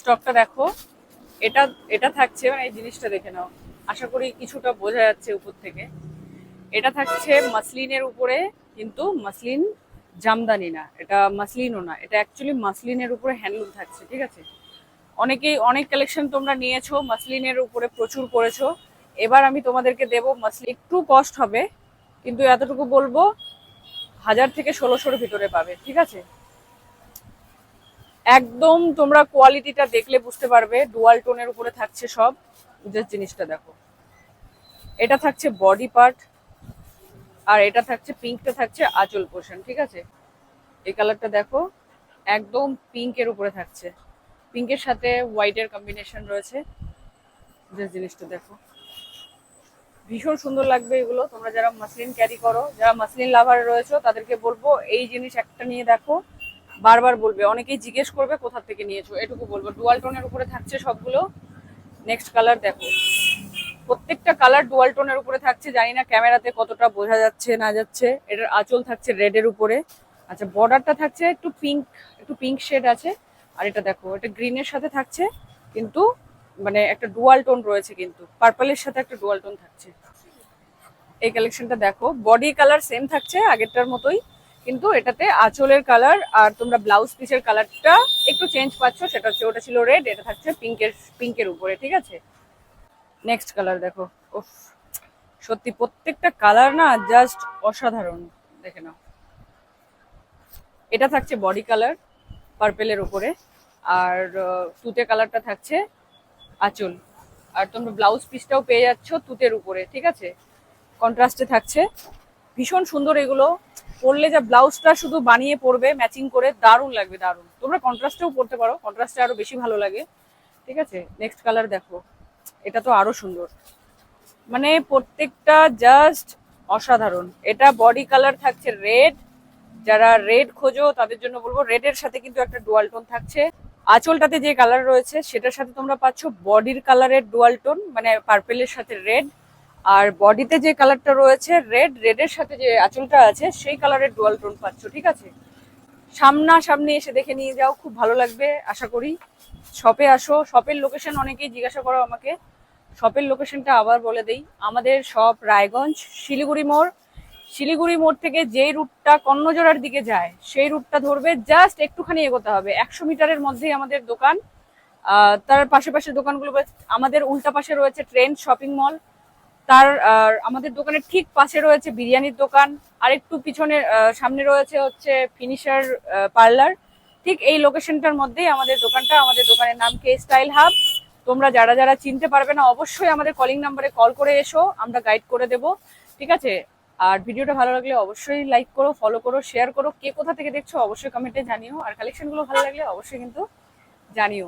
স্টকটা দেখো। এটা এটা থাকছে, মানে এই জিনিসটা দেখে নাও, আশা করি কিছুটা বোঝা যাচ্ছে উপর থেকে। এটা থাকছে মাসলিনের উপরে, কিন্তু মাসলিন জামদানি না, এটা মাসলিনও না, এটা অ্যাকচুয়ালি মাসলিনের উপরে হ্যান্ডলুম থাকছে, ঠিক আছে। অনেকেই অনেক কালেকশন তোমরা নিয়েছো মাসলিনের উপরে, প্রচুর করেছো। এবার আমি তোমাদেরকে দেবো মাসলিন, একটু কষ্ট হবে, কিন্তু এতটুকু বলবো 1000 থেকে 1600-র ভিতরে পাবে, ঠিক আছে। একদম তোমরা কোয়ালিটিটা দেখলে বুঝতে পারবে, ডুয়াল টোনের উপরে থাকছে সব। জাস্ট জিনিসটা দেখো, এটা থাকছে বডি পার্ট, আর এটা থাকছে পিঙ্কটা থাকছে আঁচল পোর্শন, ঠিক আছে। এই কালারটা দেখো, একদম পিঙ্কের উপরে থাকছে, পিঙ্কের সাথে হোয়াইটের কম্বিনেশন রয়েছে। জাস্ট জিনিসটা দেখো, ভীষণ সুন্দর লাগবে এগুলো। তোমরা যারা মাসলিন ক্যারি করো, যারা মাসলিন লাভার রয়েছে, তাদেরকে বলবো এই জিনিস একটা নিয়ে দেখো, বারবার বলবে, অনেকেই জিজ্ঞেস করবে কোথা থেকে নিয়েছো, এটুকু বলবো। ডুয়াল টোনের উপরে থাকছে সবগুলো। নেক্সট কালার দেখো, প্রত্যেকটা কালার ডুয়াল টোনের উপরে থাকছে। জানি না ক্যামেরাতে কতটা বোঝা যাচ্ছে না যাচ্ছে। এটার আঁচল থাকছে রেড এর উপরে। আচ্ছা, বর্ডারটা থাকছে একটু পিঙ্ক শেড আছে। আর এটা দেখো, এটা গ্রিনের সাথে থাকছে, কিন্তু মানে একটা ডুয়াল টোন রয়েছে, কিন্তু পার্পলের সাথে একটা ডুয়াল টোন থাকছে। এই কালেকশনটা দেখো, বডি কালার সেম থাকছে আগেরটার মতোই, কিন্তু এটাতে আঁচলের কালার আর তোমরা ব্লাউজ পিসের কালারটা একটু চেঞ্জ পাচ্ছ। সেটা হচ্ছে, ওটা ছিল রেড, এটা থাকছে পিঙ্কের উপরে, ঠিক আছে। নেক্সট কালার দেখো, উফ, সত্যি প্রত্যেকটা কালার না জাস্ট অসাধারণ, দেখে নাও। এটা থাকছে বডি কালার পার্পেলের উপরে, আর তুতে কালারটা থাকছে আঁচল। আর তোমরা ব্লাউজ পিসটাও পেয়ে যাচ্ছ তুতের উপরে, ঠিক আছে, কন্ট্রাস্টে থাকছে। ভীষণ সুন্দর এগুলো, পরলে যা ব্লাউজটা শুধু বানিয়ে পরবে ম্যাচিং করে, দারুণ লাগবে, দারুণ। তোমরা কন্ট্রাস্টেও পরতে পারো, কন্ট্রাস্টে আরো বেশি ভালো লাগে, ঠিক আছে। নেক্সট কালার দেখো, এটা তো আরো সুন্দর, মানে প্রত্যেকটা জাস্ট অসাধারণ। এটা বডি কালার থাকছে রেড, যারা রেড খোঁজো তাদের জন্য বলবো, রেড এর সাথে কিন্তু একটা ডুয়াল টোন থাকছে। আঁচলটাতে যে কালার রয়েছে সেটার সাথে তোমরা পাচ্ছ বডির কালারের ডুয়াল টোন, মানে পার্পেলের সাথে রেড। আর বডিতে যে কালারটা রয়েছে রেডের সাথে যে আঁচলটা আছে সেই কালারের ডুয়াল টোন পাচ্ছ, ঠিক আছে। সামনাসামনি এসে দেখে নিয়ে যাও, খুব ভালো লাগবে আশা করি। শপে আসো, শপের লোকেশন অনেকেই জিজ্ঞাসা করো আমাকে, শপের লোকেশনটা আবার বলে দেই। আমাদের শপ রায়গঞ্জ শিলিগুড়ি মোড় থেকে যেই রুটটা কর্ণজোড়ার দিকে যায় সেই রুটটা ধরবে, জাস্ট একটুখানি এগোতে হবে, 100 মিটারের মধ্যেই আমাদের দোকান। তার পাশে দোকানগুলো, আমাদের উল্টা পাশে রয়েছে ট্রেন্ড শপিং মল, তার আমাদের দোকানের ঠিক পাশে রয়েছে বিরিয়ানির দোকান, আর একটু পিছনে সামনে রয়েছে হচ্ছে ফিনিশার পার্লার। ঠিক এই লোকেশনটার মধ্যেই আমাদের দোকানটা। আমাদের দোকানের নাম কে স্টাইল হাব। তোমরা যারা যারা চিনতে পারবে না, অবশ্যই আমাদের কলিং নাম্বারে কল করে এসো, আমরা গাইড করে দেবো, ঠিক আছে। আর ভিডিওটা ভালো লাগলে অবশ্যই লাইক করো, ফলো করো, শেয়ার করো। কে কোথা থেকে দেখছো অবশ্যই কমেন্টে জানিও, আর কালেকশনগুলো ভালো লাগলে অবশ্যই কিন্তু জানিও।